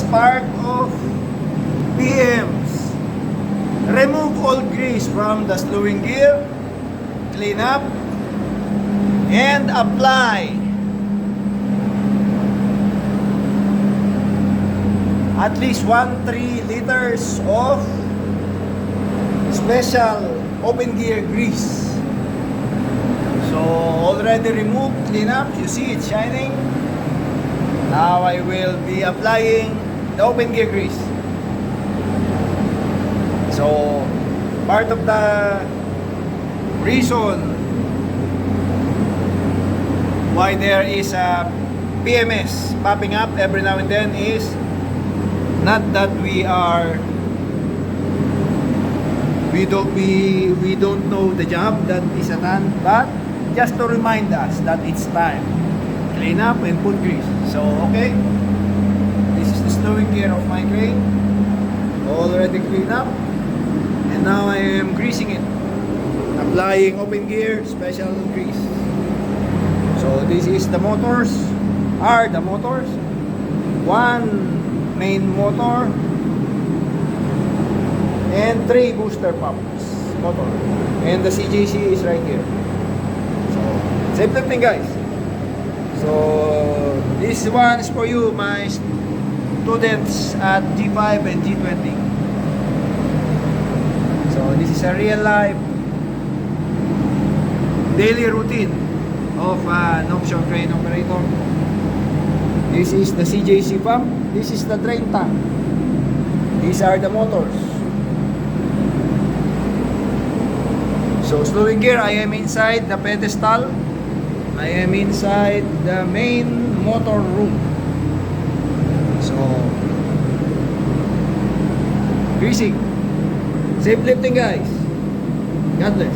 part of PMs. Remove all grease from the slewing gear, clean up, and apply at least 1-3 liters of special open gear grease. So already removed, clean up, you see it's shining. Now I will be applying the open gear grease. So part of the reason why there is a PMS popping up every now and then is not that we don't know the job that is at hand, but just to remind us that it's time. Clean up and put grease. So okay, this is the slewing gear of my crane, already cleaned up, and now I am greasing it, applying open gear special grease. So this is the motors, one main motor and 3 booster pumps motor, and the CJC is right here. So same thing, guys. So this one is for you, my students at G5 and G20. So this is a real life daily routine of an offshore crane operator. This is the CJC pump. This is the drain tank. These are the motors. So slewing gear, I am inside the pedestal. I am inside the main motor room. So greasing, safe lifting, guys. God bless.